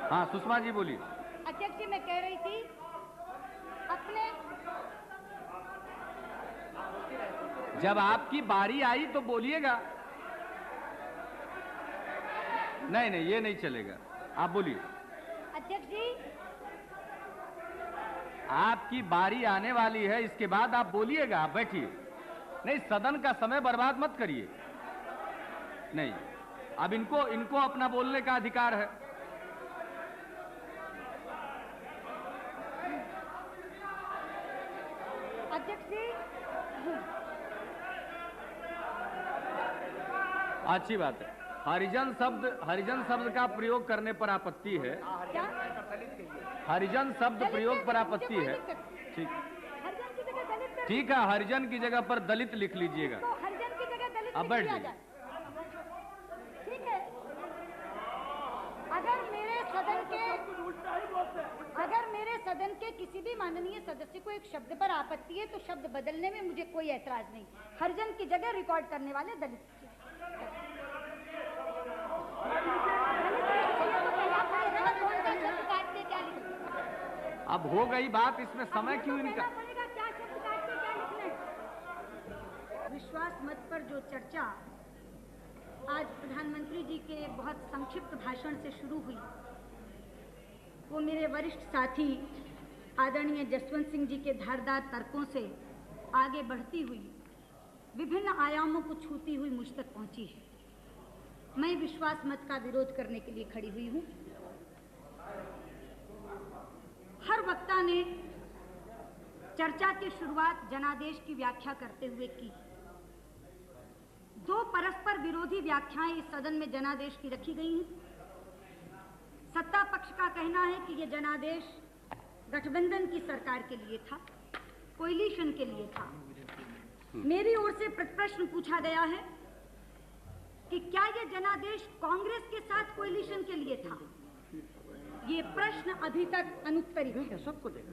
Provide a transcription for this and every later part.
हाँ सुषमा जी बोलिए। अध्यक्ष जी, मैं कह रही थी अपने, जब आपकी बारी आई तो बोलिएगा। नहीं नहीं, ये नहीं चलेगा, आप बोलिए। अध्यक्ष जी, आपकी बारी आने वाली है, इसके बाद आप बोलिएगा। आप बैठिए। नहीं, सदन का समय बर्बाद मत करिए। नहीं, अब इनको अपना बोलने का अधिकार है। अध्यक्ष जी, अच्छी बात है। हरिजन शब्द का प्रयोग करने पर आपत्ति है। क्या? हरिजन शब्द प्रयोग पर आपत्ति है। ठीक, हरिजन की जगह दलित कर, ठीक है, हरिजन की जगह पर दलित लिख लीजिएगा। तो हरिजन की जगह दलित अब लिख बैठ दिया जाइए। जाए। ठीक है। अगर मेरे सदन के किसी भी माननीय सदस्य को एक शब्द पर आपत्ति है तो शब्द बदलने में मुझे कोई ऐतराज नहीं। हरिजन की जगह रिकॉर्ड करने वाले दलित। अब हो गई बात, इसमें समय क्यों इनका? क्या शब्द काट के क्या लिखना है? विश्वास मत पर जो चर्चा आज प्रधानमंत्री जी के एक बहुत संक्षिप्त भाषण से शुरू हुई, वो मेरे वरिष्ठ साथी आदरणीय जसवंत सिंह जी के धारदार तर्कों से आगे बढ़ती हुई विभिन्न आयामों को छूती हुई मुझ तक पहुंची है। मैं विश्वास मत का विरोध करने के लिए खड़ी हुई हूं। हर वक्ता ने चर्चा की शुरुआत जनादेश की व्याख्या करते हुए की। दो परस्पर विरोधी व्याख्याएं इस सदन में जनादेश की रखी गई हैं। सत्ता पक्ष का कहना है कि यह जनादेश गठबंधन की सरकार के लिए था, कोएलिशन के लिए था। मेरी ओर से प्रश्न पूछा गया है कि क्या यह जनादेश कांग्रेस के साथ कोएलिशन के लिए था? ये प्रश्न अभी तक अनुत्तरित है। सबको देगा।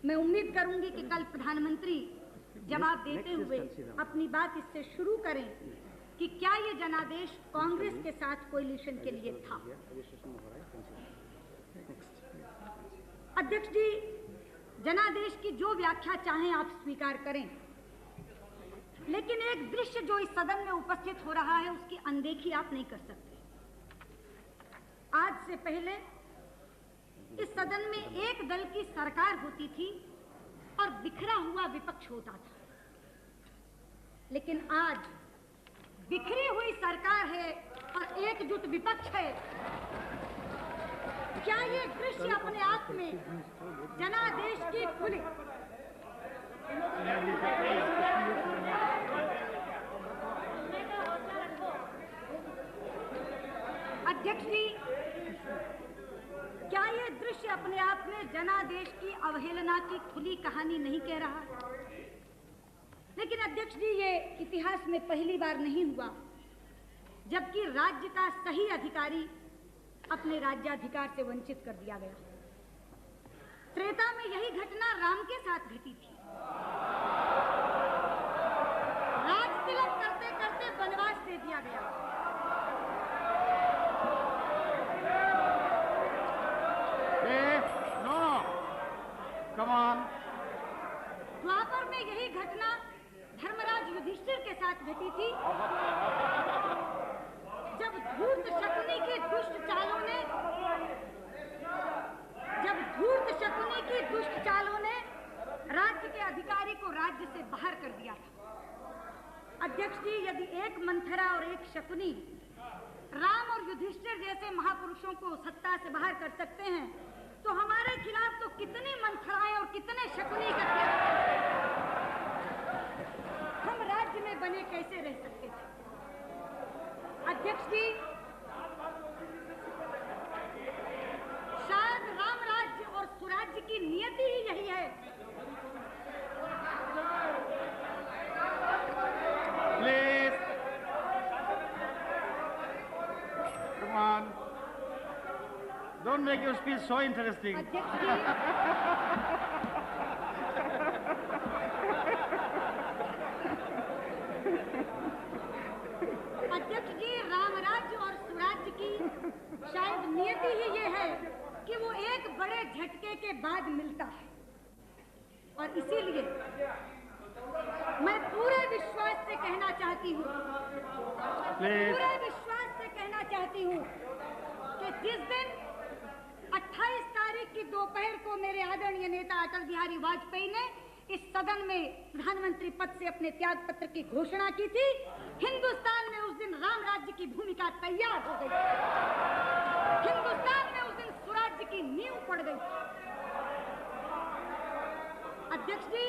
मैं उम्मीद करूंगी कि कल प्रधानमंत्री जवाब देते हुए अपनी बात इससे शुरू करें कि क्या ये जनादेश कांग्रेस के साथ कोएलिशन के लिए था। अध्यक्ष जी, जनादेश की जो व्याख्या चाहें आप स्वीकार करें, लेकिन एक दृश्य जो इस सदन में उपस्थित हो रहा है उसकी अनदेखी आप नहीं कर सकते। आज से पहले इस सदन में एक दल की सरकार होती थी और बिखरा हुआ विपक्ष होता था, लेकिन आज बिखरी हुई सरकार है और एकजुट विपक्ष है। क्या ये दृश्य अपने आप में जनादेश की खुली अध्यक्ष जी, क्या ये दृश्य अपने आप में जनादेश की अवहेलना की खुली कहानी नहीं कह रहा? लेकिन अध्यक्ष जी, ये इतिहास में पहली बार नहीं हुआ जबकि राज्य का सही अधिकारी अपने राज्याधिकार से वंचित कर दिया गया। त्रेता में यही घटना राम के साथ घटी थी। राज तिलक करते करते वनवास दे दिया गया। द्वापर में यही घटना धर्मराज युधिष्ठिर के साथ घटी थी, जब धूर्त शकुनी की दुष्ट चालों ने राज्य के अधिकारी को राज्य से बाहर कर दिया था। अध्यक्ष जी, यदि एक मंथरा और एक शकुनी राम और युधिष्ठिर जैसे महापुरुषों को सत्ता से बाहर कर सकते हैं, तो हमारे खिलाफ तो कितनी मंथराएं और कितने शकुनी इकट्ठे हम राज्य में बने कैसे रह सकते थे? अध्यक्ष जी, शायद राम राज्य और सुराज्य की नियति ही यही है। Please come on, don't make your speech so interesting. अध्यक्ष जी, राम राज्य और सुराज्य की शायद नियति ही ये है कि वो एक बड़े झटके के बाद मिलता है, और इसीलिए मैं पूरे विश्वास से कहना चाहती हूँ, पूरे विश्वास से कहना चाहती हूँ कि जिस दिन 28 तारीख की दोपहर को मेरे आदरणीय नेता अटल बिहारी वाजपेयी ने इस सदन में प्रधानमंत्री पद से अपने त्याग पत्र की घोषणा की थी, हिंदुस्तान में उस दिन राम राज्य की भूमिका तैयार हो गई। हिंदुस्तान में उस दिन स्वराज्य की नींव पड़ गई। अध्यक्ष जी,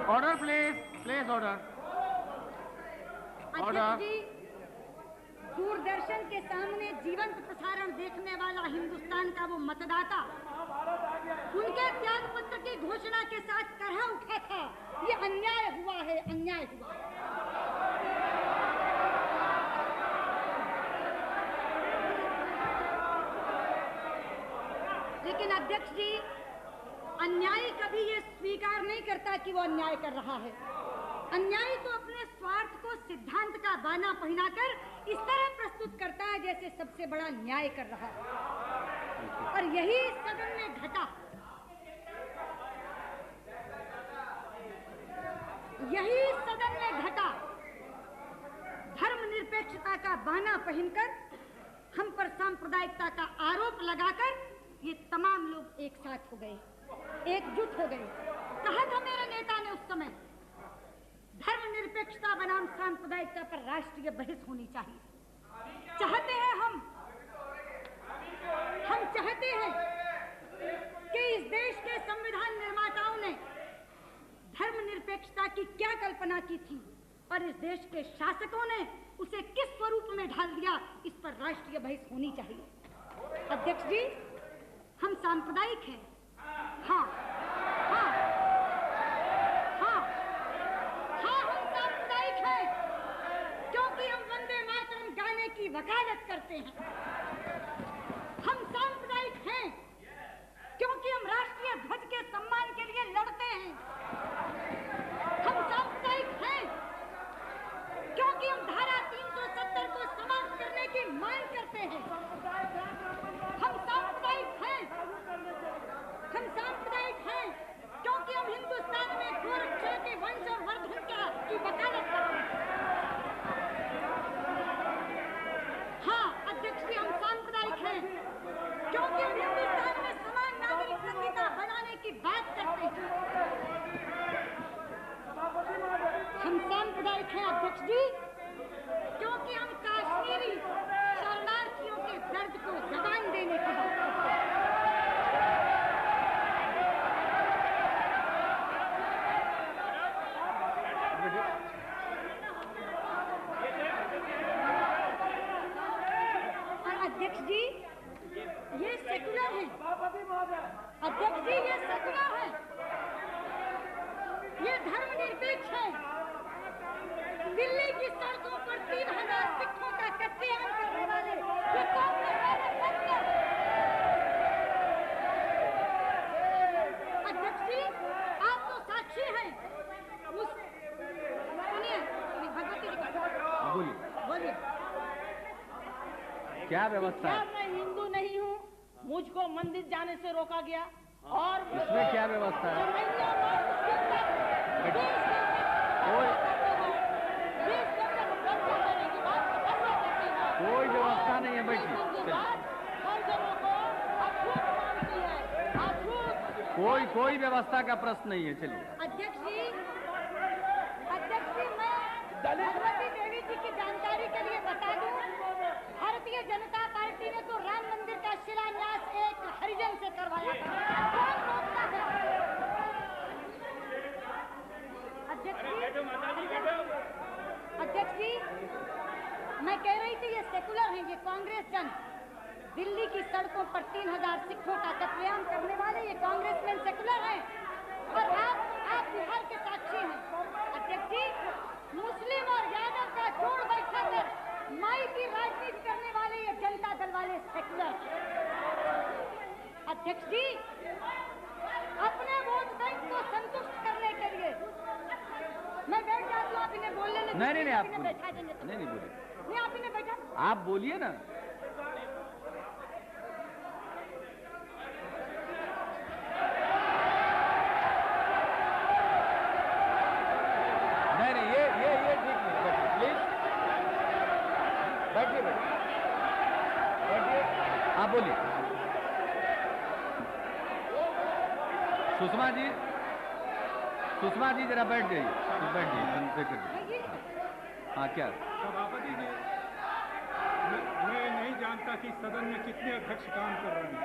ऑर्डर प्लीज ऑर्डर। अध्यक्ष जी, दूरदर्शन के सामने जीवंत प्रसारण देखने वाला हिंदुस्तान का वो मतदाता उनके त्याग पत्र की घोषणा के साथ करहा उठा था, ये अन्याय हुआ है, अन्याय हुआ है। लेकिन अध्यक्ष जी, अन्यायी कभी ये स्वीकार नहीं करता कि वो अन्याय कर रहा है। अन्यायी तो अपने स्वार्थ को सिद्धांत का बाना पहनाकर इस तरह प्रस्तुत करता है जैसे सबसे बड़ा न्याय कर रहा है, और यही सदन में घटा। यही सदन में घटा। धर्मनिरपेक्षता का बाना पहनकर हम पर सांप्रदायिकता का आरोप लगाकर ये तमाम लोग एक साथ हो गए, एकजुट हो गए। कहा था मेरे नेता ने उस समय, धर्मनिरपेक्षता बनाम सांप्रदायिकता पर राष्ट्रीय बहस होनी चाहिए। चाहते हैं हम चाहते हैं कि इस देश के संविधान निर्माताओं ने धर्मनिरपेक्षता की क्या कल्पना की थी और इस देश के शासकों ने उसे किस स्वरूप में ढाल दिया, इस पर राष्ट्रीय बहस होनी चाहिए। अध्यक्ष जी, हम सांप्रदायिक हैं, हाँ हाँ हाँ हाँ, हम सांप्रदायिक हैं क्योंकि हम वंदे मातरम गाने की वकालत करते हैं। हम सांप्रदायिक हैं क्योंकि हम राष्ट्रीय ध्वज के सम्मान के लिए लड़ते हैं। हम सांप्रदायिक हैं क्योंकि हम धारा 370 को समाप्त करने की मांग करते हैं। हम सांप्रदायिक हैं क्योंकि हम हिंदुस्तान में गोरक्षा के वंश और वर्धन की वकालत करते हैं। हाँ अध्यक्ष जी, हम सांप्रदायिक हैं क्योंकि हम हिंदुस्तान में समान नागरिक संहिता बनाने की बात करते हैं। हम सांप्रदायिक हैं अध्यक्ष जी क्योंकि हम कश्मीरी शरणार्थियों के दर्द को जबान देने की बात करते हैं। अध्यक्ष जी, ये सेकुलर है। अध्यक्ष जी, ये सेकुलर है, ये धर्मनिरपेक्ष है। दिल्ली की सड़कों पर 3000 सिखों का कत्लेआम करने वाले ये कांग्रेस वाले सेकुलर। अध्यक्ष जी, आप तो साक्षी हैं। सुनिए, भगवती जी को बोलिए। क्या व्यवस्था है? मैं हिंदू नहीं हूँ, मुझको मंदिर जाने से रोका गया। और इसमें क्या व्यवस्था है? कोई व्यवस्था नहीं है, बैठिए। कोई व्यवस्था का प्रश्न नहीं है, चलिए। अध्यक्ष जी, मैं भगवती देवी जी की जानकारी के लिए बता दूं, भारतीय जनता पार्टी ने तो राम मंदिर का शिलान्यास एक हरिजन से करवाया था। कौन रोकता है? अध्यक्ष जी, मैं कह रही थी ये सेकुलर हैं, ये कांग्रेस जन। दिल्ली की सड़कों पर 3000 सिखों का कत्लेआम करने वाले ये कांग्रेसमैन सेकुलर हैं, और आप बिहार के साक्षी हैं। अध्यक्ष जी, मुस्लिम और यादव का जोड़ बैठा कर माई की राजनीति करने वाले ये जनता दल वाले सेकुलर। अध्यक्ष जी, अपने वोट बैंक को संतुष्ट नहीं नहीं नहीं, आप इन्हें बोलिए। बैठा देंगे तो। नहीं नहीं बोलिए, नहीं, आप इन्हें बैठा। आप बोलिए ना। नहीं नहीं, ये ठीक नहीं, बैठिए प्लीज, बैठिए बैठिए बैठिए, आप बोलिए। सुषमा जी जरा बैठ जाइए, बैठ जाइए, बंद से कर दीजिए। हाँ क्या? सभापति जी, मैं नहीं जानता कि सदन में कितने अध्यक्ष काम कर रहे हैं।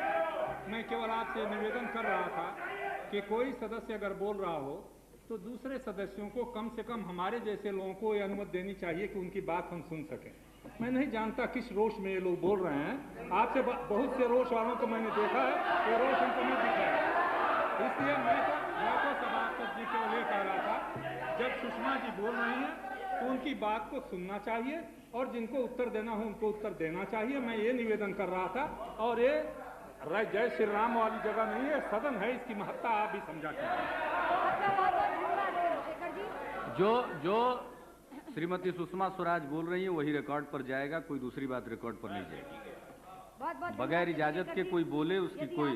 मैं केवल आपसे निवेदन कर रहा था कि कोई सदस्य अगर बोल रहा हो तो दूसरे सदस्यों को कम से कम हमारे जैसे लोगों को ये अनुमति देनी चाहिए कि उनकी बात हम सुन सकें। मैं नहीं जानता किस रोष में ये लोग बोल रहे हैं। आपसे बहुत से रोष वालों को मैंने देखा है, ये रोष हमको नहीं दिखा है। इसलिए मैं तो सभापति जी को ये कह रहा था, जब सुषमा जी बोल रही हैं तो उनकी बात को सुनना चाहिए और जिनको उत्तर देना हो उनको उत्तर देना चाहिए। मैं ये निवेदन कर रहा था। और ये जय श्री राम वाली जगह नहीं है, सदन है, इसकी महत्ता आप भी समझा कीजिए। जो श्रीमती सुषमा स्वराज बोल रही है वही रिकॉर्ड पर जाएगा, कोई दूसरी बात रिकॉर्ड पर नहीं जाएगी। बगैर इजाजत के कोई बोले उसकी कोई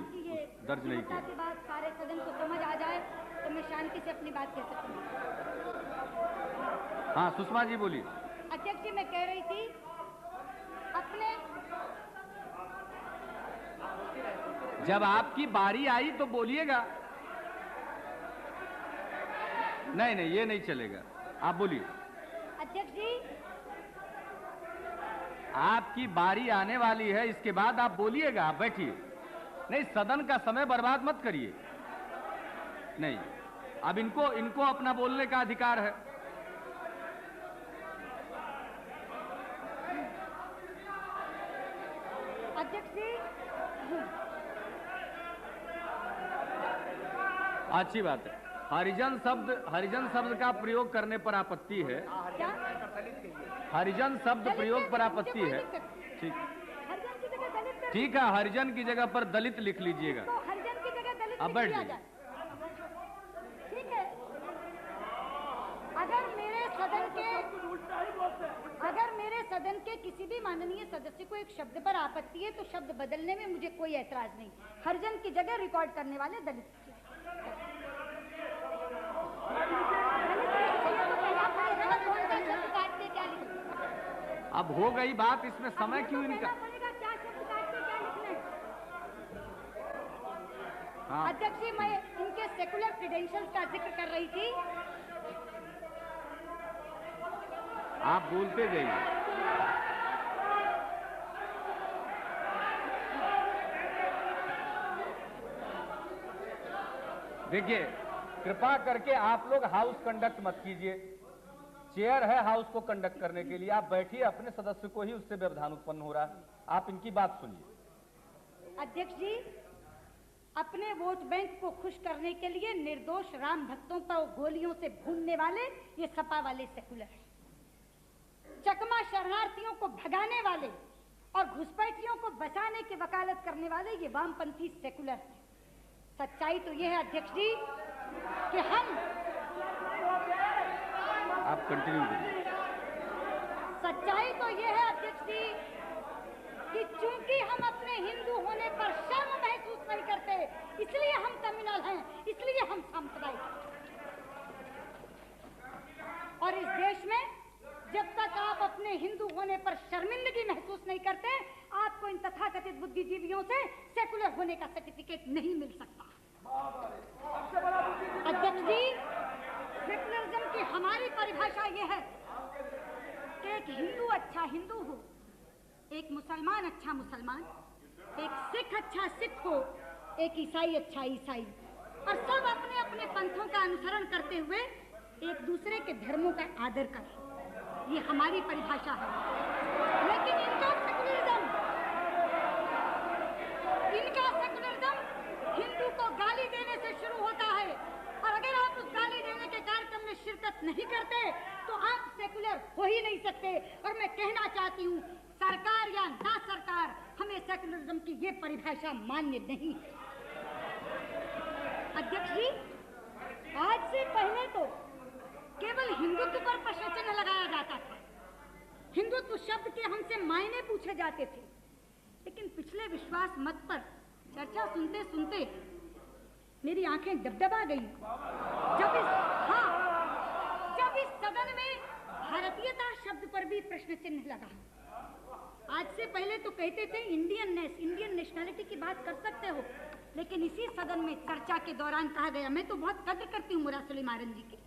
दर्ज नहीं की। बात सारे सदन को समझ आ जाए तो मैं शांति से अपनी बात कह सकती हूँ। हाँ सुषमा जी बोलिए। अध्यक्ष जी, मैं कह रही थी अपने, जब आपकी बारी आई तो बोलिएगा। नहीं नहीं, ये नहीं चलेगा, आप बोलिए। अध्यक्ष जी, आपकी बारी आने वाली है, इसके बाद आप बोलिएगा, आप बैठिए। नहीं, सदन का समय बर्बाद मत करिए। नहीं, अब इनको अपना बोलने का अधिकार है। अध्यक्ष जी, अच्छी बात है। हरिजन शब्द का प्रयोग करने पर आपत्ति है। क्या हरिजन शब्द प्रयोग पर आपत्ति है। ठीक, हरिजन की जगह दलित कर, ठीक है, हरिजन की जगह पर दलित लिख लीजिएगा। तो हरिजन की जगह दलित अब लिख बैठ दिया जाइए। जाए। ठीक है, अगर मेरे सदन के किसी भी माननीय सदस्य को एक शब्द पर आपत्ति है तो शब्द बदलने में मुझे कोई ऐतराज नहीं। हरिजन की जगह रिकॉर्ड करने वाले दलित। अब हो गई बात, इसमें समय क्यों इनका? क्या शब्द काट के क्या लिखना है? हाँ। अध्यक्ष जी, मैं इनके सेकुलर क्रेडेंशियल्स का जिक्र कर रही थी। आप बोलते जाइए। देखिए, कृपा करके आप लोग हाउस कंडक्ट मत कीजिए। चेयर है हाउस को कंडक्ट करने के लिए, आप बैठिए। अपने सदस्य को ही उससे व्यवधान उत्पन्न हो रहा है, आप इनकी बात सुनिए। अध्यक्ष जी, अपने वोट बैंक को खुश करने के लिए निर्दोष राम भक्तों पर गोलियों से भूनने वाले ये सपा वाले सेकुलर हैं। चकमा शरणार्थियों को भगाने वाले और घुसपैठियों को बचाने की वकालत करने वाले ये वामपंथी सेकुलर हैं। सच्चाई तो ये है अध्यक्ष जी कि हम, आप कंटिन्यू करिए। सच्चाई तो ये है अध्यक्ष जी कि चूंकि हम अपने हिंदू होने पर शर्म महसूस नहीं करते, इसलिए हम कम्युनल हैं, इसलिए हम सांप्रदायिक हैं। और इस देश में जब तक आप अपने हिंदू होने पर शर्मिंदगी महसूस नहीं करते, आपको इन तथाकथित बुद्धिजीवियों से सेकुलर होने का सर्टिफिकेट नहीं मिल सकता। अध्यक्ष जी, सेकुलरिज्म की हमारी परिभाषा यह है कि एक हिंदू अच्छा हिंदू हो, एक मुसलमान अच्छा मुसलमान, एक सिख अच्छा सिख हो, एक ईसाई अच्छा ईसाई, और सब अपने अपने पंथों का अनुसरण करते हुए एक दूसरे के धर्मों का आदर करें। ये हमारी परिभाषा है। लेकिन इनका सेकुलरिज्म हिंदू को गाली देने से शुरू होता है, और अगर आप उस गाली देने के कार्यक्रम में शिरकत नहीं करते तो आप सेकुलर हो ही नहीं सकते। और मैं कहना चाहती हूँ, सरकार या ना सरकार, हमें सेकुलरिज्म की ये परिभाषा मान्य नहीं है। अध्यक्ष जी, आज से पहले तो केवल हिंदुत्व पर प्रश्न चिन्ह लगाया जाता मायने पूछे जाते थे। लेकिन पिछले विश्वास मत पर चर्चा सुनते सुनते मेरी आंखें डबडबा गई जब इस सदन में भारतीयता शब्द पर भी प्रश्न चिन्ह लगा। आज से पहले तो कहते थे इंडियन नेशनलिटी की बात कर सकते हो, लेकिन इसी सदन में चर्चा के दौरान कहा गया, मैं तो बहुत कद्र करती हूँ मुरासली मारन जी की,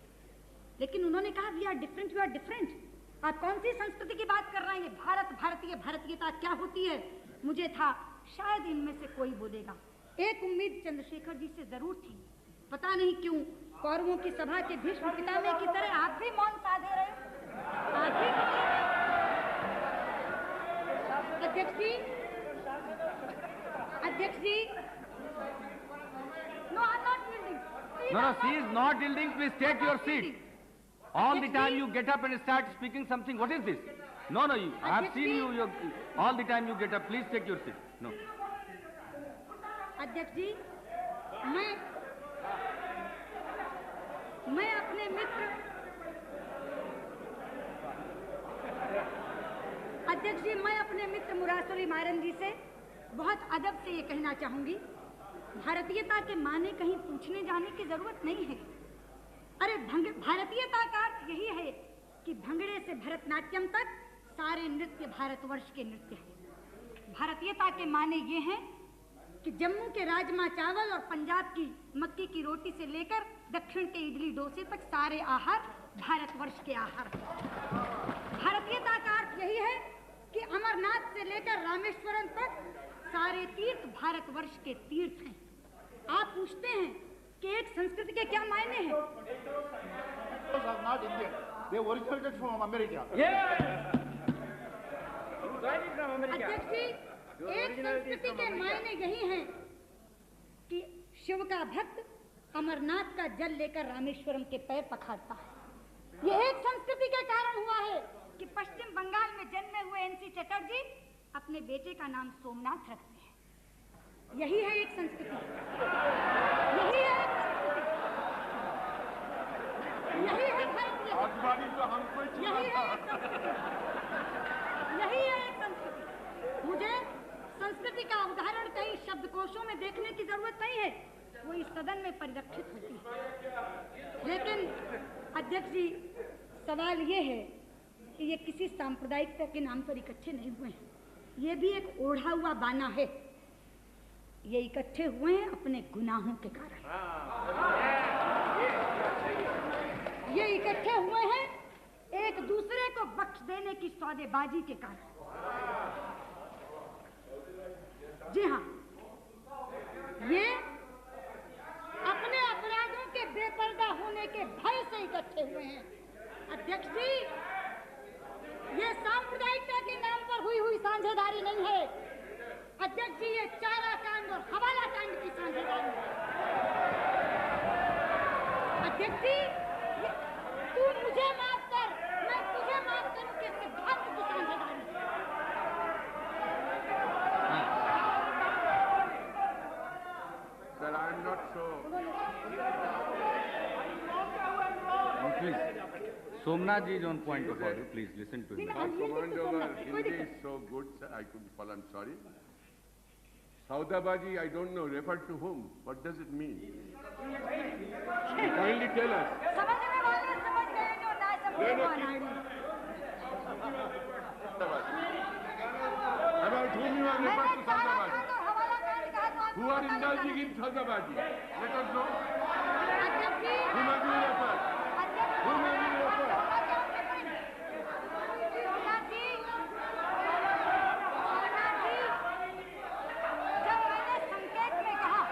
लेकिन उन्होंने कहा we are different, you are different. आप कौन सी संस्कृति की बात कर रहे हैं? भारतीयता क्या होती है? मुझे था शायद इनमें से कोई बोलेगा। एक उम्मीद चंद्रशेखर जी से जरूर थी, पता नहीं क्यों कौरवों की सभा के भीष्म पितामह की तरह आप भी मौन साधे रहे। अध्यक्ष जी, no, I'm not yielding. No, she is not yielding. Please take your seat. All the time you get up and start speaking something. What is this? No, I have seen you. All the time you get up. Please take your seat. No. अध्यक्ष जी, मैं अपने मित्र मुरासली मारन जी से बहुत अदब से ये कहना चाहूंगी, भारतीयता के माने कहीं पूछने जाने की जरूरत नहीं है। अरे भारतीयता का अर्थ यही है कि भंगड़े से भरतनाट्यम तक सारे नृत्य भारतवर्ष के नृत्य हैं। भारतीयता के माने ये हैं कि जम्मू के राजमा चावल और पंजाब की मक्की की रोटी से लेकर दक्षिण के इडली डोसे तक सारे आहार भारतवर्ष के आहार। भारतीयता का अर्थ यही है कि अमरनाथ से लेकर रामेश्वरम तक सारे तीर्थ भारतवर्ष के तीर्थ हैं। आप पूछते हैं कि एक संस्कृति के क्या मायने हैं? अध्यक्ष जी, एक संस्कृति के मायने यही हैं कि शिव का भक्त अमरनाथ का जल लेकर रामेश्वरम के पैर पखारता है। यह एक संस्कृति के कारण हुआ है कि पश्चिम बंगाल में जन्मे हुए एनसी चटर्जी अपने बेटे का नाम सोमनाथ रखते हैं। यही है एक संस्कृति, यही है एक संस्कृति, यही है भारतीय, यही है एक संस्कृति। मुझे संस्कृति का उदाहरण कहीं शब्दकोशों में देखने की जरूरत नहीं है, वो इस सदन में परिलक्षित होती है। लेकिन अध्यक्ष जी, सवाल ये है कि ये किसी सांप्रदायिकता के नाम पर इकट्ठे नहीं हुए हैं, ये भी एक ओढ़ा हुआ बाना है। ये इकट्ठे हुए हैं अपने गुनाहों के कारण, ये इकट्ठे हुए हैं एक दूसरे को बख्श देने की सौदेबाजी के कारण। जी हाँ, ये अपने अपराधों के बेपर्दा होने के भय से इकट्ठे हुए हैं। अध्यक्ष जी, ये सांप्रदायिकता के नाम पर हुई साझेदारी नहीं है। अध्यक्ष जी, ये चारा कांड और हवाला कांड की साझेदारी है। अध्यक्ष जी, तू मुझे माफ कर, मैं तुझे माफ करूं के सिद्धांत की साझेदारी है। Sir, I am not sure. Please, Somnath ji is on point of order. Please listen to him. Our command over Hindi is so good, sir. I couldn't follow. I'm sorry. Saudabaji, I don't know. Refer to whom? What does it mean? Kindly tell us. समझने वाले समझ गए, जो ना समझे वो अनाड़ी। About whom you are referred to Saudabaji? हवाला कांड कहा तो आप Who are indulging in Saudabaji? Let us know. अध्यक्ष जी, Whom have you referred? Whom have you referred? जब मैंने संकेत में कहा,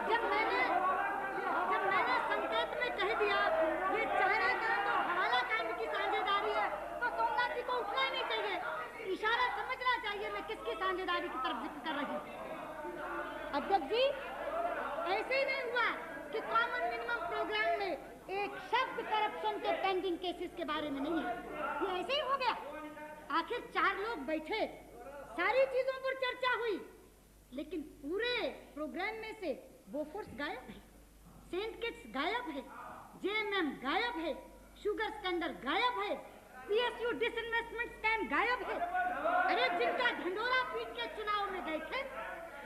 जब मैंने संकेत में कह दिया ये चारा कांड और हवाला कांड की साझेदारी है, तो सोमनाथ जी को उठना ही नहीं चाहिए, इशारा समझना चाहिए मैं किसकी साझेदारी की तरफ जिक्र कर रही हूँ। अध्यक्ष जी, ऐसे ही नहीं हुआ कि कॉमन मिनिमम प्रोग्राम में एक शब्द करप्शन के पेंडिंग केसेस के बारे में नहीं है, ये ऐसे ही हो गया। आखिर 4 लोग बैठे, सारी चीजों पर चर्चा हुई, लेकिन पूरे प्रोग्राम में से बोफोर्स गायब है, सेंट किट्स गायब है, जेएमएम गायब है, शुगर स्कैंडल गायब है, PSU डिसइन्वेस्टमेंट स्कैम गायब है। अरे जिनका ढंडोरा पीट के चुनाव में गए थे,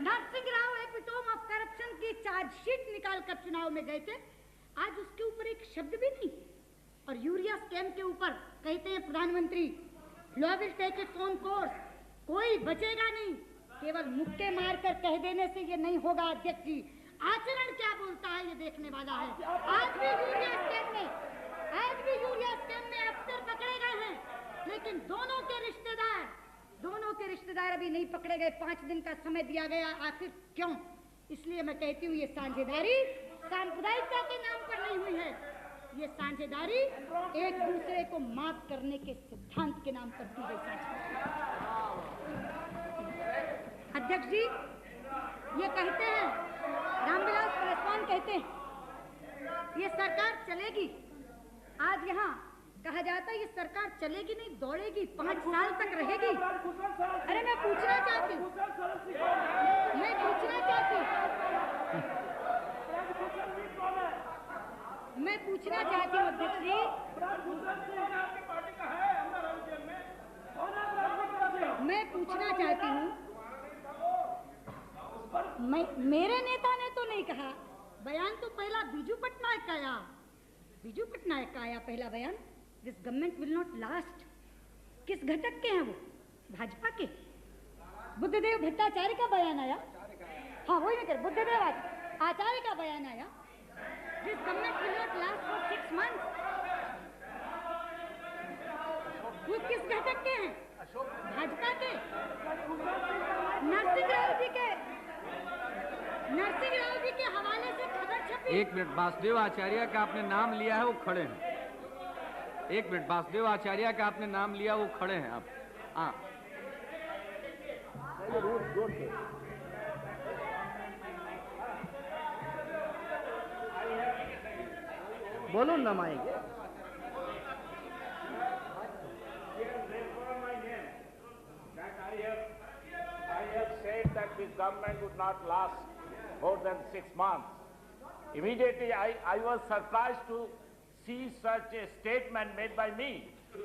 Narasimha Rao epitome of corruption की चार्जशीट निकाल कर चुनाव में गए थे, आज उसके ऊपर एक शब्द भी नहीं। और यूरिया स्कैम के ऊपर कहते हैं प्रधानमंत्री, law will take its own course, कोई बचेगा नहीं। केवल मुक्के मारकर कह देने से ये नहीं होगा अध्यक्ष जी, आचरण क्या बोलता है ये देखने वाला है। आज भी यूरिया स्कैम में अफसर पकड़े गए हैं, लेकिन दोनों के रिश्तेदार अभी नहीं पकड़े गए। 5 दिन का समय दिया गया, आखिर क्यों? इसलिए मैं कहती हूँ ये साझेदारी सांप्रदायिकता के नाम पर नहीं हुई है, ये साझेदारी एक दूसरे को माफ करने के सिद्धांत के नाम पर की गई साझेदारी। अध्यक्ष जी ये कहते हैं, रामविलास पासवान कहते हैं ये सरकार चलेगी। आज यहाँ कहा जाता है ये सरकार चलेगी नहीं, दौड़ेगी, 5 साल तक रहेगी। अरे मैं पूछना चाहती हूँ अध्यक्ष जी, मैं पूछना चाहती हूँ, मेरे नेता ने तो नहीं कहा, बयान तो पहला बीजू पटनायक का आया पहला बयान, this government will not last. किस घटक के हैं वो? भाजपा के। बुद्धदेव भट्टाचार्य का बयान आया, हाँ वही नहीं कर, बुद्धदेव आचार्य का बयान आया, this government will not last for 6 months। वो किस घटक के हैं? भाजपा के। नरसिंह राव जी के हवाले से खबर छपी। एक मिनट, वासुदेव आचार्य का आपने नाम लिया है, वो खड़े हैं। एक मिनट, वासुदेव आचार्य का आपने नाम लिया, वो खड़े हैं आप। हाँ बोलो ना माएंगे। I have said that this government would not last more than 6 months. Immediately, I was surprised to see such a statement made by me,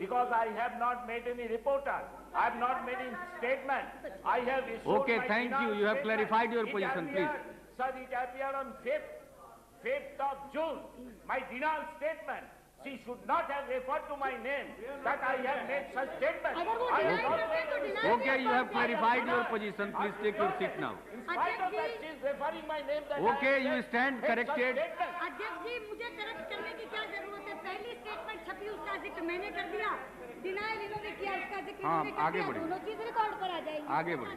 because I have not made any reporter. I have not made any statement. I have issued Okay, my thank you. final You have statement. clarified your It position, appeared- please. Sir, it appeared on 5th of June. My denial statement. She should not have referred to my name, that I have made such statement. अगर वो I have deny not करते made तो any deny Okay, you have clarified your position. Please take your seat now. In spite of that, she is referring my name that Okay, I have you said- stand made such corrected. statement. अध्यक्ष जी मुझे correct करने की क्या जरूरत है? पहली statement छपी, उसका जिक्र मैंने कर दिया, डिनायल इन्होंने किया, उसका जिक्र हाँ, इन्होंने कर आगे दिया, बढ़िए। दोनों चीज रिकॉर्ड पर आ जाएगी। आगे बढ़िए।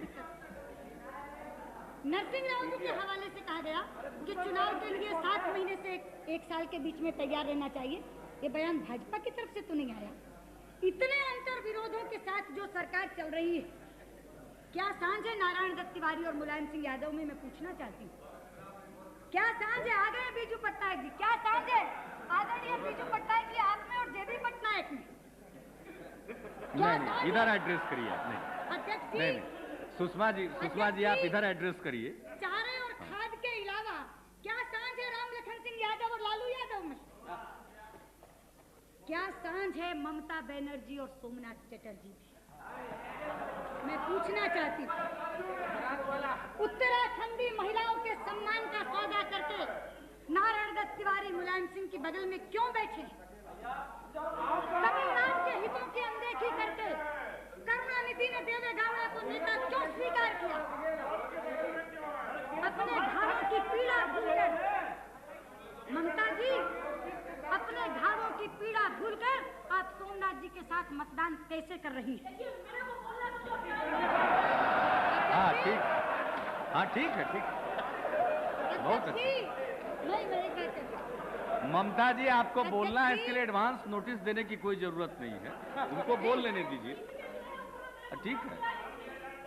नरसिंह राव जी के हवाले से कहा गया कि चुनाव के लिए 7 महीने से 1 साल के बीच में तैयार रहना चाहिए। ये बयान भाजपा की तरफ से तो नहीं आया। इतने अंतर विरोधों के साथ जो सरकार चल रही है, क्या सांझ है नारायण दत्त तिवारी और मुलायम सिंह यादव में? मैं पूछना चाहती हूँ, क्या सांझ है? आ गए बीजू पटनायक जी, क्या सांझ है आदरणीय बीजू पटनायक जी आप में और जेबी पटनायक में? नहीं, इधर एड्रेस करिए आप। नहीं अध्यक्ष नहीं जी, नहीं, सुषमा जी आप इधर एड्रेस करिए। चारे और खाद के अलावा क्या सांझ है राम लखन सिंह यादव और लालू यादव में? क्या सांझ है ममता बनर्जी और सोमनाथ चटर्जी में? मैं पूछना चाहती हूँ, उत्तराखंडी महिलाओं के सम्मान का सौदा करके नारायण दत्त तिवारी मुलायम सिंह के बगल में क्यों बैठे? तमिलनाडु के हितों की अनदेखी करके करुणानिधि ने देवे गौड़ा को नेता क्यों स्वीकार किया? अपने घावों की पीड़ा भूलकर ममता जी, अपने घावों की पीड़ा भूलकर आप सोमनाथ जी के साथ मतदान कैसे कर रही है? हाँ ठीक है, ठीक। बहुत अच्छा। नहीं एक बात है। ममता जी आपको बोलना है, इसके लिए एडवांस नोटिस देने की कोई जरूरत नहीं है, उनको बोल लेने दीजिए। ठीक है,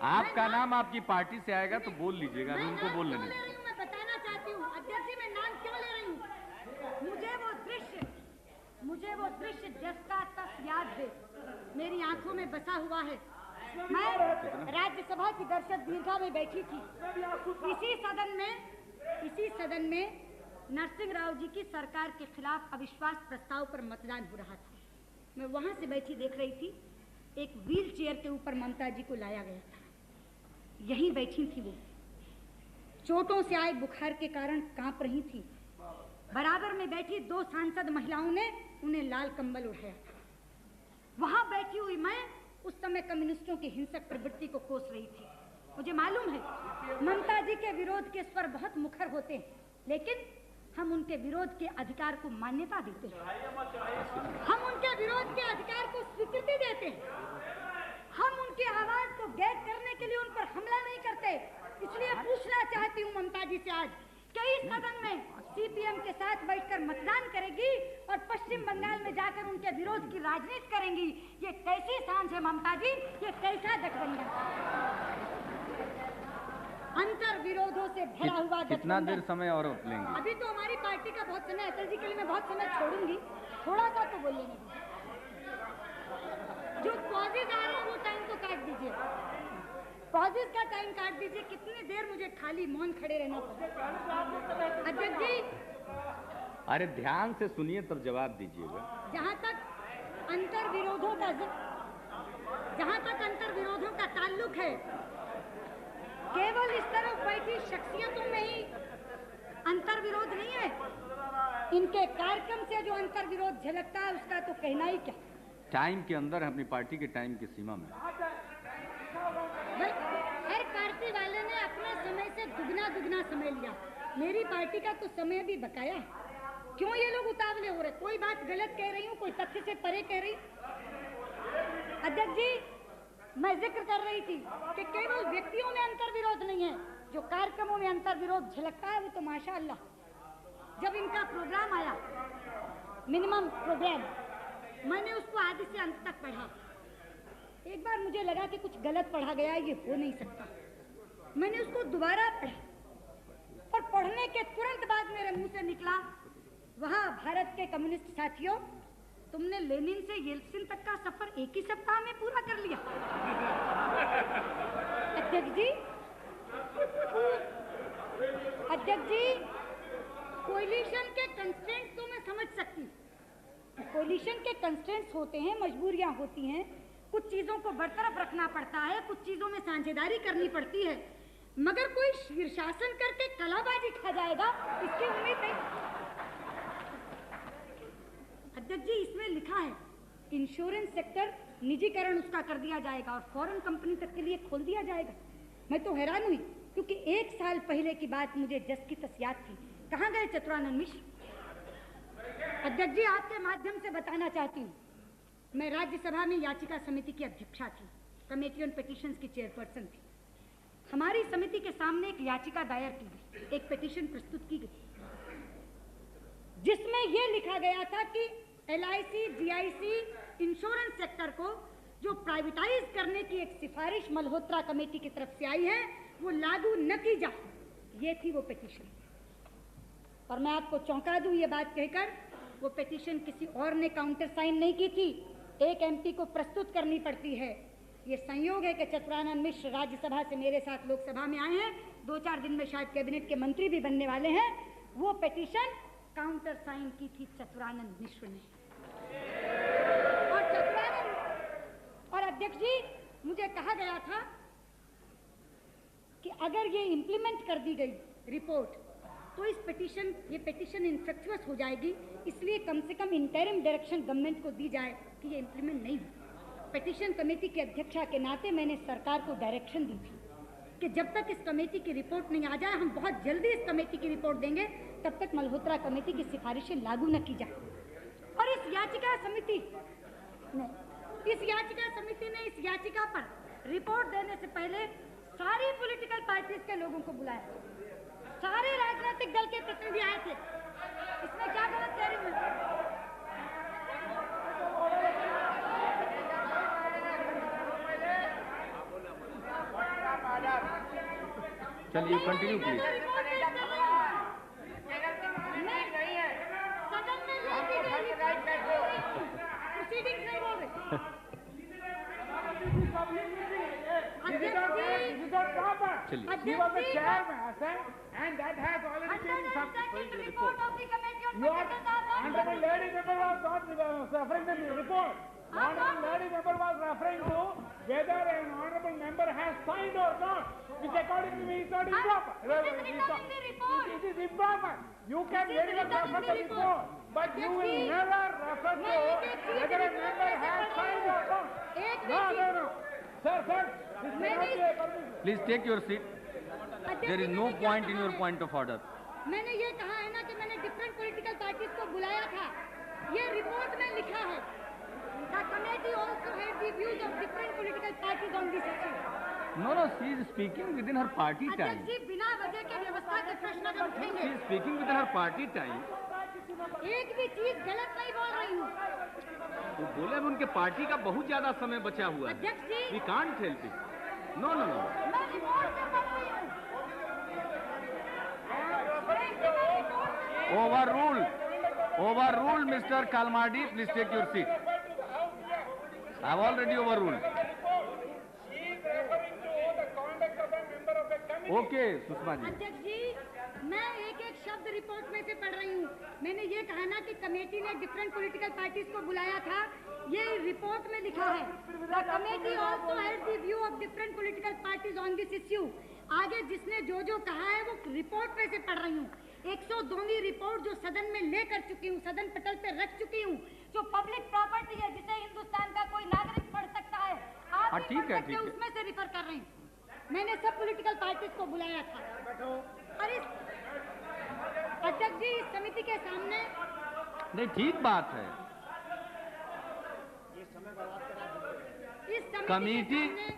आपका नाम आपकी पार्टी से आएगा तो बोल लीजिएगा, अभी उनको बोल लेने दीजिए। मैं बताना चाहती हूँ अध्यक्ष जी, मैं नाम क्यों ले रही हूँ? मुझे वो दृश्य जस का तस याद है, मेरी आंखों में बसा हुआ है। मैं राज्यसभा की दर्शक दीर्घा में बैठी थी, इसी सदन में नरसिंह राव जी की सरकार के खिलाफ अविश्वास प्रस्ताव पर मतदान हो रहा था। मैं वहां से बैठी देख रही थी, एक व्हील चेयर के ऊपर ममता जी को लाया गया था, यहीं बैठी थी वो, चोटों से आए बुखार के कारण कांप रही थी। बराबर में बैठी 2 सांसद महिलाओं ने उन्हें लाल कंबल उठाया था। वहां बैठी हुई मैं उस समय कम्युनिस्टों की हिंसक प्रवृत्ति को कोस रही थी। मुझे मालूम है ममता जी के विरोध के स्वर बहुत मुखर होते हैं, लेकिन हम उनके विरोध के अधिकार को मान्यता देते हैं, हम उनके विरोध के अधिकार को स्वीकृति देते हैं, हम उनकी आवाज को गैर करने के लिए उन पर हमला नहीं करते। इसलिए पूछना चाहती हूँ ममता जी से आज कि इस सदन में सीपीएम के साथ बैठकर मतदान करेगी और पश्चिम बंगाल में जाकर उनके विरोध की राजनीति करेंगी। ये कैसी सांझ है ममता जी, ये कैसा गठबंधन? अंतर विरोधों से भरा हुआ कितना देर समय और लेंगे? अभी तो हमारी पार्टी का बहुत समय, अटल जी के लिए मैं बहुत समय छोड़ूंगी, थोड़ा सा तो बोल लेने दीजिए। जो पॉजेज आ रहे हैं वो टाइम तो काट दीजिए, पॉजेज का टाइम काट दीजिए। कितनी देर मुझे खाली मौन खड़े रहना पड़ेगा? अध्यक्ष जी, अरे ध्यान से सुनिए तब जवाब दीजिएगा। जहाँ तक अंतर विरोधों का ताल्लुक है, केवल इस तरफ बैठी शख्सियतों में ही अंतर विरोध नहीं है, इनके कार्यक्रम से जो अंतर विरोध झलकता है उसका तो कहना ही क्या। टाइम के अंदर, अपनी पार्टी के टाइम की सीमा में। हर पार्टी वाले ने अपने समय से दुगना समय लिया, मेरी पार्टी का तो समय भी बकाया है। क्यों ये लोग उतावले हो रहे? कोई बात गलत कह रही हूँ, कोई तथ्य से परे कह रही? अध्यक्ष जी, मैं जिक्र कर रही थी कि केवल व्यक्तियों में अंतर विरोध नहीं है, जो कार्यक्रमों में अंतर विरोध झलकता है वो तो माशाअल्लाह। जब इनका प्रोग्राम आया, मिनिमम प्रोग्राम, मैंने उसको आदि से अंत तक पढ़ा। एक बार मुझे लगा कि कुछ गलत पढ़ा गया, ये हो नहीं सकता। मैंने उसको दोबारा पढ़ा और पढ़ने के तुरंत बाद मेरे मुंह से निकला, वहां भारत के कम्युनिस्ट साथियों, तुमने लेनिन से येल्त्सिन तक का सफर एक ही सप्ताह में पूरा कर लिया। अध्यक्ष जी, कोलिशन के कंस्ट्रेंट्स तो मैं समझ सकती हूँ। कोलिशन के कंस्ट्रेंट्स होते हैं, मजबूरियां होती हैं, कुछ चीजों को बरतरफ रखना पड़ता है, कुछ चीजों में साझेदारी करनी पड़ती है, मगर कोई शीर्षासन करके कलाबाजी खा जाएगा इसकी उम्मीद नहीं। अध्यक्ष जी, इसमें लिखा है इंश्योरेंस सेक्टर निजीकरण उसका कर दिया जाएगा और फॉरेन कंपनी तक के लिए खोल दिया जाएगा। मैं तो हैरान हुई, क्योंकि 1 साल पहले की बात मुझे जस की तस याद थी। कहाँ गए चतुरानंद मिश्र? अध्यक्ष जी, आपके माध्यम से बताना चाहती हूँ, मैं राज्यसभा में याचिका समिति की अध्यक्षा थी, कमेटी ऑन पिटीशंस की चेयरपर्सन थी। हमारी समिति के सामने एक याचिका दायर की गई, एक पिटीशन प्रस्तुत की गई, जिसमें यह लिखा गया था कि LIC, GIC इंश्योरेंस सेक्टर को जो प्राइवेटाइज करने की एक सिफारिश मल्होत्रा कमेटी की तरफ से आई है वो लागू न की जाए। ये थी वो पिटीशन। और मैं आपको चौंका दूं ये बात कहकर, वो पिटीशन किसी और ने काउंटर साइन नहीं की थी, एक MP को प्रस्तुत करनी पड़ती है। ये संयोग है कि चतुरानंद मिश्र राज्यसभा से मेरे साथ लोकसभा में आए हैं, 2-4 दिन में शायद कैबिनेट के मंत्री भी बनने वाले हैं। वो पिटीशन काउंटर साइन की थी चतुरानंद मिश्र ने। और अध्यक्ष जी, मुझे कहा गया था कि अगर ये इंप्लीमेंट कर दी गई रिपोर्ट तो ये पिटीशन इनफ्रक्चुअस हो जाएगी, इसलिए कम से कम इंटरिम डायरेक्शन गवर्नमेंट को दी जाए कि ये इंप्लीमेंट नहीं हो। पिटीशन कमेटी के अध्यक्षा के नाते मैंने सरकार को डायरेक्शन दी थी कि जब तक इस कमेटी की रिपोर्ट नहीं आ जाए, हम बहुत जल्दी इस कमेटी की रिपोर्ट देंगे, तब तक मल्होत्रा कमेटी की सिफारिशें लागू न की जाए। और इस याचिका समिति ने इस याचिका पर रिपोर्ट देने से पहले सारी पॉलिटिकल पार्टीज के लोगों को बुलाया, सारे राजनीतिक दल के प्रतिनिधि आए थे। इसमें क्या गलत कह रही हूं? चलिए कंटिन्यू कीजिए। Report Honorable lady member was not referring to the report. Honorable lady member was referring to whether an honorable member has signed or not, which according to me is not improper. It is written in the report. It is improper. You can very well refer to the report, but you will Adhyaksh ji, never refer to whether a member has signed or not. No. Sir, this may not be a permission. Please take your seat. There is no point in your point of order. मैंने ये कहा है ना कि मैंने different political parties को बुलाया था, ये रिपोर्ट में लिखा है। The committee also had the views of different political parties on this issue. No, she is speaking within her party time. अध्यक्ष जी, बिना वजह के व्यवस्था के प्रश्न अगर She उठेंगे, is speaking within her party time. एक भी चीज गलत नहीं बोल रही हूँ। वो बोले अब उनके पार्टी का बहुत ज्यादा समय बचा हुआ है. अध्यक्ष जी, We can't help it. No. मैं रिपोर्ट से पढ़ रही हूँ। Overruled, Mr. Kalmadi. Please take your seat. I have already overruled. Okay, Sushma ji. अध्यक्ष जी, मैं एक एक शब्द रिपोर्ट में से पढ़ रही हूँ। मैंने ये कहा ना कि कमेटी ने डिफरेंट पॉलिटिकल पार्टीज को बुलाया था, ये रिपोर्ट में लिखा है। The committee also held the view of different political parties on this issue. आगे जिसने जो कहा है वो रिपोर्ट में से पढ़ रही हूँ। 102वीं रिपोर्ट जो सदन में लेकर चुकी हूँ, सदन पटल पे रख चुकी हूँ, जो पब्लिक प्रॉपर्टी है, जिसे हिंदुस्तान का कोई नागरिक पढ़ सकता है, आप भी पढ़ सकते हैं, उसमें से रिफर कर रहे हैं। मैंने सब पॉलिटिकल पार्टीज को बुलाया था और इस अध्यक्ष जी, इस समिति के सामने नहीं, ठीक बात है।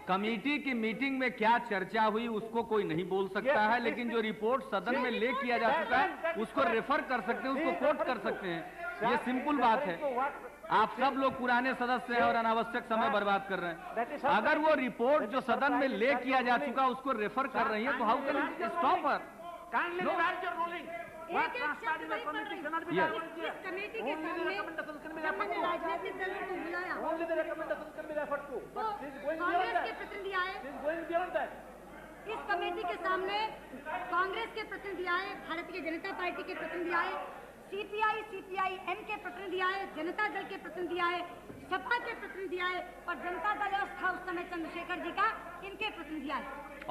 कमेटी की मीटिंग में क्या चर्चा हुई उसको कोई नहीं बोल सकता है, लेकिन जो रिपोर्ट सदन में ले किया जा चुका है उसको रेफर कर सकते हैं, उसको कोट कर सकते हैं। ये सिंपल बात है। आप सब लोग पुराने सदस्य हैं और अनावश्यक समय बर्बाद कर रहे हैं। अगर वो रिपोर्ट जो सदन में ले किया जा चुका उसको रेफर कर रही है तो हाउ कैन स्टॉप हर? एक एक शब्द नहीं पढ़ रही। इस कमेटी के सामने जब मैंने राजनीतिक दलों को बुलाया तो कांग्रेस के प्रतिनिधि आए, इस कमेटी के सामने कांग्रेस के प्रतिनिधि आए, भारतीय जनता पार्टी के प्रतिनिधि आए, CPI-M के प्रतिनिधि आए, जनता दल के प्रतिनिधि आए, सपा के प्रतिनिधि आए और जनता दल था उस समय चंद्रशेखर जी का, इनके प्रतिनिधि आए।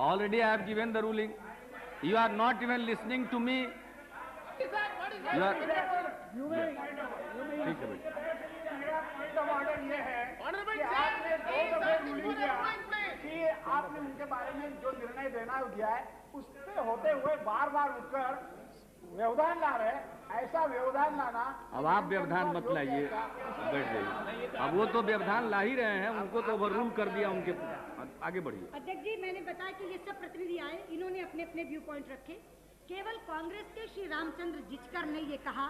Already I have given the ruling. You are not even listening to me. You are. ठीक है भाई। कि आपने उनके बारे में जो निर्णय देना दिया है उस पे होते हुए बार उठकर व्यवधान ला रहे, ऐसा व्यवधान लाना। अब आप व्यवधान मत लाइए, बैठ जाइए। अब वो तो व्यवधान ला ही रहे हैं, उनको तो ओवररूल कर दिया, उनके आगे बढ़िए। अध्यक्ष जी, मैंने बताया कि ये सब प्रतिनिधि आए, इन्होंने अपने अपने व्यू पॉइंट रखे। केवल कांग्रेस के श्री रामचंद्र जिचकर ने ये कहा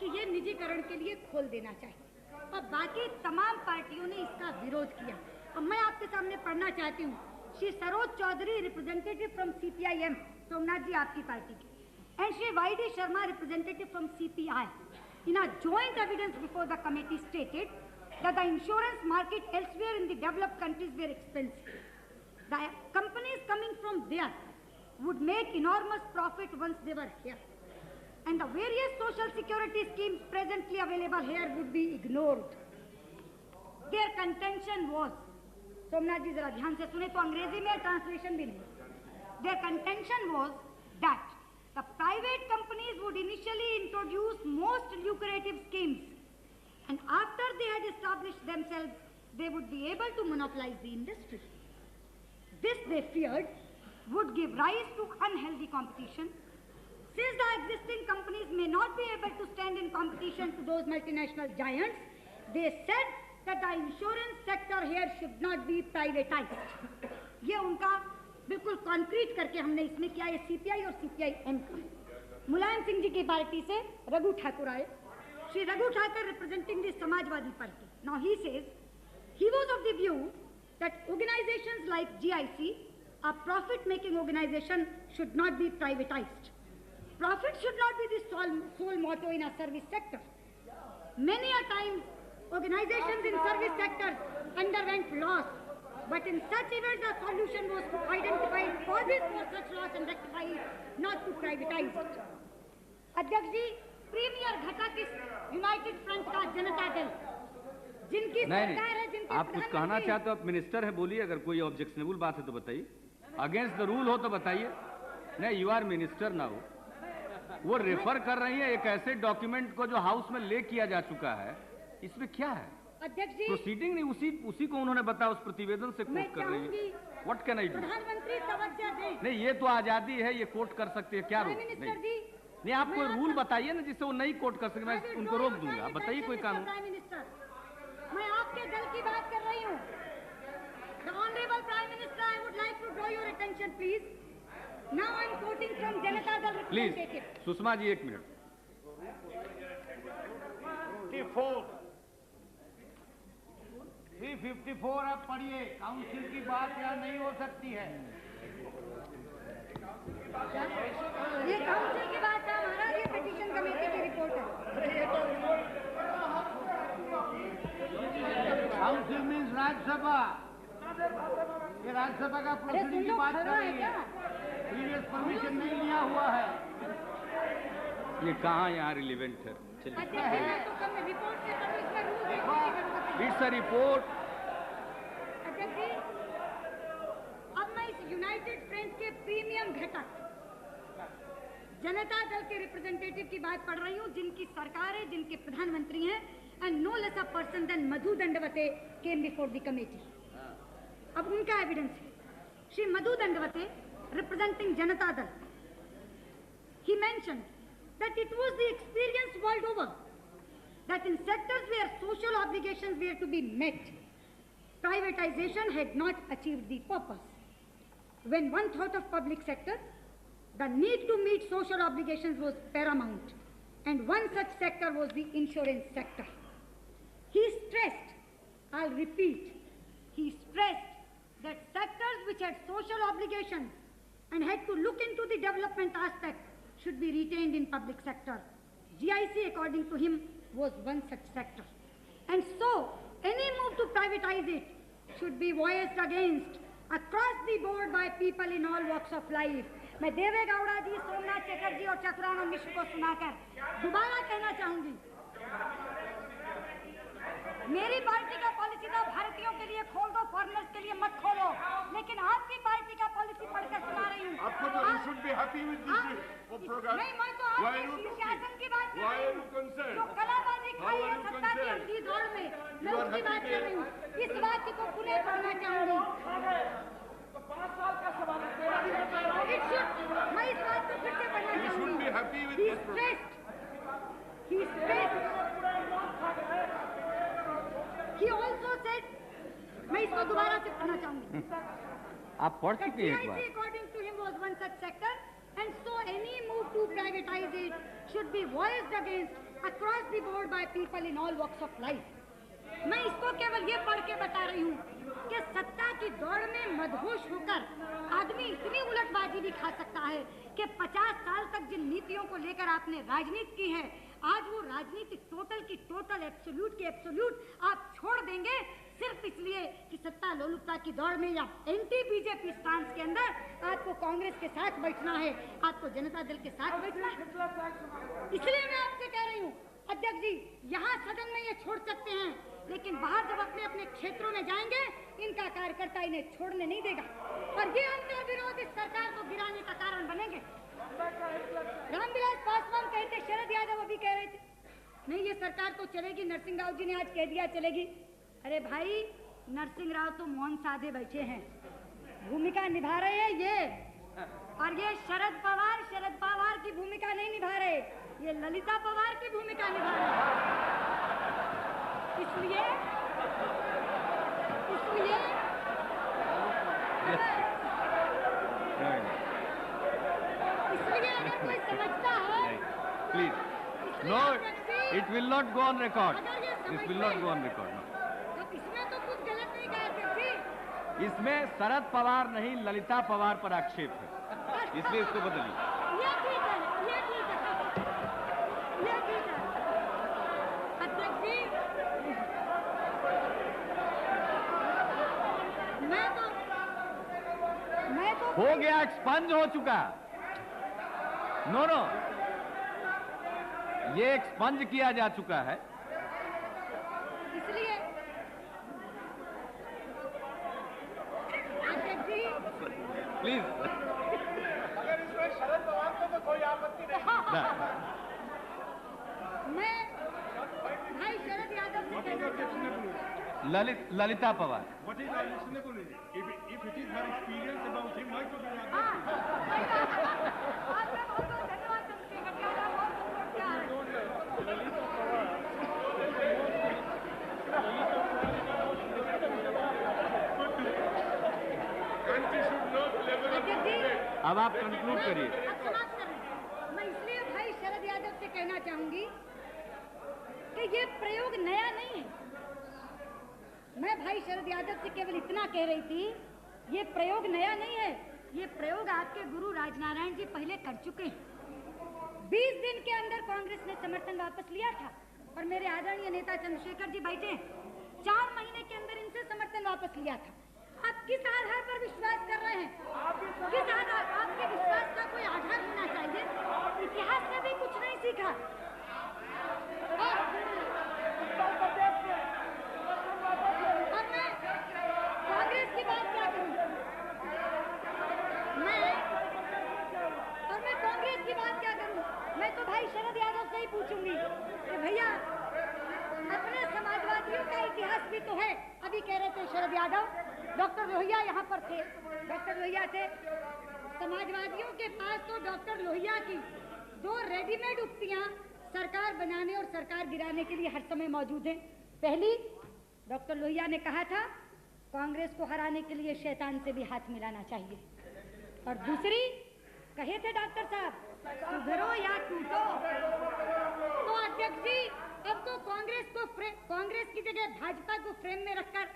कि ये निजीकरण के लिए खोल देना चाहिए और बाकी तमाम पार्टियों ने इसका विरोध किया। अब मैं आपके सामने पढ़ना चाहती हूँ। Shri Saroj Chaudhary, representative from CPI-M, Somnath ji आपकी पार्टी के, and Shri Y.D. Sharma, representative from CPI, in a joint evidence before the committee stated that the insurance market elsewhere in the developed countries were expensive. The companies coming from there would make enormous profit once they were here. And the various social security schemes presently available here would be ignored. Their contention was, Somnath जी जरा ध्यान से सुने तो अंग्रेजी में translation भी नहीं। Their contention was that the private companies would initially introduce most lucrative schemes, and after they had established themselves, they would be able to monopolize the industry. This, they feared, would give rise to unhealthy competition. Since the existing companies may not be able to stand in competition to those multinational giants, they said that the insurance sector here should not be privatized. ये उनका बिल्कुल concrete करके हमने इसमें किया। ये CPI और CPI-M का। मुलायम सिंह जी की पार्टी से रघु ठाकुर आए। Shri Raghu Thakur representing the Samajwadi party. Now he says he was of the view that organizations like GIC, a profit-making organization, should not be privatized. Profit should not be the sole motto in a service sector. Many a time, organizations in service sectors underwent loss, but in such events the solution was to identify causes for such loss and rectify it, not to privatize it. अध्यक्ष जी, premiere घटक इस United front का जनता दल, जिनकी सरकार है, जिनके आप कुछ कहना चाहते हो? आप मिनिस्टर है, बोलिए। अगर कोई ऑब्जेक्शनेबल बात है तो बताइए, अगेंस्ट द रूल हो तो बताइए। नहीं, यू आर मिनिस्टर ना हो। वो रेफर कर रही है एक ऐसे डॉक्यूमेंट को जो हाउस में ले किया जा चुका है, इसमें क्या है? अध्यक्ष जी, प्रोसीडिंग नहीं, उसी को उन्होंने बताया, उस प्रतिवेदन से कोट कर रही है। What can I do? प्रधानमंत्री तवज्जो दें। नहीं, ये तो आजादी है, ये कोट कर सकते हैं, क्या रोक? नहीं, आप कोई रूल बताइए ना जिससे वो नहीं कोट कर सके, मैं उनको रोक दूंगा। आप बताइए कोई कानून। प्राइम मिनिस्टर, मैं आपके दल की बात कर रही हूँ। The Honorable Prime Minister, I would like to draw your attention, please. Now I am quoting from Janata Dal representative. Please Sushma ji, 1 minute. 354 आप पढ़िए, काउंसिल की बात यहाँ नहीं हो सकती है। ये काउंसिल की बात है हमारा, ये पिटीशन कमेटी की रिपोर्ट है। काउंसिल मीन्स राज्यसभा, ये राज्यसभा का प्रोसीडिंग की बात कर रही है। प्रीवियस परमिशन नहीं लिया हुआ है। ये कहाँ यहाँ रिलेवेंट है? It's a report. अध्यक्ष जी, अब मैं इस यूनाइटेड फ्रंट के प्रीमियम घटक जनता दल के रिप्रेजेंटेटिव की बात पढ़ रही हूँ, जिनकी सरकार है, जिनके प्रधानमंत्री हैं, and no less a person than Madhu Dandavate came before the committee. अब उनका एविडेंस है। श्री मधु Dandavate, representing Janata Dal, he mentioned that it was the experience world over that in sectors where social obligations were to be met, privatization had not achieved the purpose. When one thought of public sector, the need to meet social obligations was paramount, and one such sector was the insurance sector. He stressed, I'll repeat, he stressed that sectors which had social obligations and had to look into the development aspect should be retained in public sector. GIC, according to him, was one such sector. And so, any move to privatize it should be voiced against across the board by people in all walks of life. मैं देवे गौड़ा जी, सोमनाथ चटर्जी और चतुरानंद मिश्र को सुनाकर दोबारा कहना चाहूंगी, मेरी party का पॉलिसी था भारतीयों के लिए खोल दो, फॉरेनर्स के लिए मत खोलो, लेकिन आपकी पार्टी का पॉलिसी पढ़कर सुना रही हूँ। आपको तो you should be happy with this program. नहीं, मैं तो आपके शीर्षासन की बात कर रही हूँ, जो कलाबाजी खाई है सत्ता की अंधी दौड़ में, मैं उसकी बात कर रही हूँ। इस बात को पुनः पढ़ना चाहूंगी। 5 साल का सवाल है। मैं इस बात को फिर से पढ़ना चाहूंगी। He also said, मैं इसको दोबारा से पढ़ना चाहूंगी। आप पढ़ चुके हैं एक बार। According to him was one such sector, and so any move to privatize it should be voiced against across the board by people in all walks of life. मैं इसको केवल ये पढ़ के बता रही हूँ कि सत्ता की दौड़ में मदहोश होकर आदमी इतनी उलटबाजी भी खा सकता है कि 50 साल तक जिन नीतियों को लेकर आपने राजनीति की है, आज वो राजनीति टोटल की टोटल, एब्सोल्यूट की एब्सोल्यूट आप छोड़ देंगे सिर्फ इसलिए कि सत्ता लोलुपता की दौड़ में या एंटी बीजेपी स्टांस के अंदर आपको कांग्रेस के साथ बैठना है, आपको जनता दल के साथ बैठना है। इसलिए मैं आपसे कह रही हूँ अध्यक्ष जी, यहाँ सदन में ये छोड़ सकते हैं, लेकिन बाहर जब अपने अपने क्षेत्रों में जाएंगे, इनका कार्यकर्ता इन्हें छोड़ने नहीं देगा और ये अंतर विरोध इस सरकार को गिराने का कारण बनेंगे। रामविलास पासवान कहते, शरद यादव अभी कह रहे थे नहीं ये सरकार तो चलेगी, नरसिंह राव जी ने आज कह दिया चलेगी। अरे भाई, नरसिंह राव तो मौन साधे बैठे हैं, भूमिका निभा रहे हैं ये, और ये शरद पवार की भूमिका नहीं निभा रहे, ये ललिता पवार की भूमिका निभा रहे हैं। इसलिए अगर कोई समझता है, please no, it will not go on record, this will not go on record. इसमें तो कुछ गलत नहीं कहा। इसमें शरद पवार नहीं, ललिता पवार पर आक्षेप है, इसलिए इसको बदलिए। ये ठीक है अध्यक्ष जी, मैं तो हो गया, एक्सपंज हो चुका। नो ये एक्सपंज किया जा चुका है। इसलिए अध्यक्ष जी, प्लीज अगर इसमें शरद पवार को तो कोई आपत्ति नहीं। मैं भाई शरद यादव से कहना चाहूंगी, Lalita Pawar. What is unreasonable? If it is her experience about him, why should we हाँ, आपका बहुत बहुत धन्यवाद चंद्रशेखर जी, आपका बहुत बहुत प्यार है। Country should know the level of अध्यक्ष जी, अब आप कंक्लूड करिए। अब समाप्त कर रहे हैं। मैं इसलिए भाई शरद यादव से कहना चाहूंगी कि ये प्रयोग नया नहीं है। मैं भाई शरद यादव से केवल इतना कह रही थी, ये प्रयोग नया नहीं है। ये प्रयोग आपके गुरु राजनारायण जी पहले कर चुके हैं। 20 दिन के अंदर कांग्रेस ने समर्थन वापस लिया था और मेरे आदरणीय नेता चंद्रशेखर जी बैठे 4 महीने के अंदर इनसे समर्थन वापस लिया था। आप किस आधार पर विश्वास कर रहे हैं? किस आधार? आपके विश्वास का कोई आधार होना चाहिए। इतिहास में भी कुछ नहीं सीखा। और मैं कांग्रेस की बात क्या करूं? मैं कांग्रेस की बात क्या करूं? मैं तो भाई शरद यादव से ही पूछूंगी कि भैया अपने समाजवादियों का इतिहास भी तो है। अभी कह रहे थे शरद यादव, डॉक्टर लोहिया यहाँ पर थे, डॉक्टर लोहिया थे। समाजवादियों के पास तो डॉक्टर लोहिया की 2 रेडीमेड उक्तियां सरकार बनाने और सरकार गिराने के लिए हर समय मौजूद हैं। पहली, डॉक्टर लोहिया ने कहा था कांग्रेस को हराने के लिए शैतान से भी हाथ मिलाना चाहिए। और दूसरी कहे थे डॉक्टर साहब, सुधरो या टूटो। तो अध्यक्ष जी, अब तो कांग्रेस की जगह भाजपा को फ्रेम में रखकर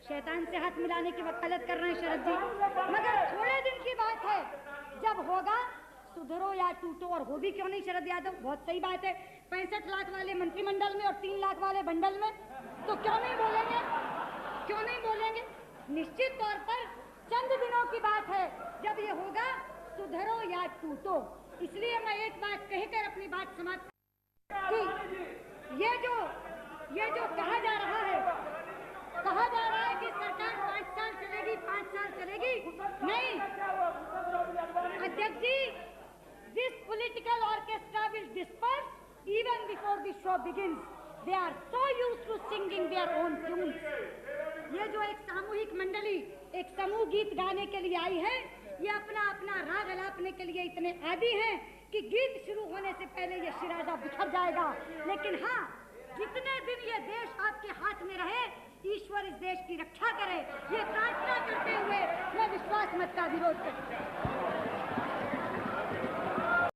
शैतान से हाथ मिलाने की वकालत कर रहे हैं शरद जी। मगर थोड़े दिन की बात है, जब होगा सुधरो या टूटो। और हो भी क्यों नहीं शरद यादव, बहुत सही बात है। 65 लाख वाले मंत्रिमंडल में और 3 लाख वाले बंडल में, तो क्यों नहीं बोलेंगे? क्यों नहीं बोलेंगे? निश्चित तौर पर चंद दिनों की बात है जब ये होगा सुधरो या टूटो। इसलिए मैं एक बात कहकर अपनी बात समाप्त कि ये जो कहा जा रहा है कि सरकार 5 साल चलेगी, 5 साल चलेगी, नहीं अध्यक्ष जी, this political orchestra will disperse even before the show begins. They are so used to singing their own tunes. ये जो एक सामूहिक मंडली एक समूह गीत गाने के लिए आई है, ये अपना अपना राग अलापने के लिए इतने आदी हैं कि गीत शुरू होने से पहले ये शिराजा बिखर जाएगा। लेकिन हाँ, जितने दिन ये देश आपके हाथ में रहे, ईश्वर इस देश की रक्षा करे, ये प्रार्थना करते हुए मैं विश्वास मत का विरोध करती हूँ।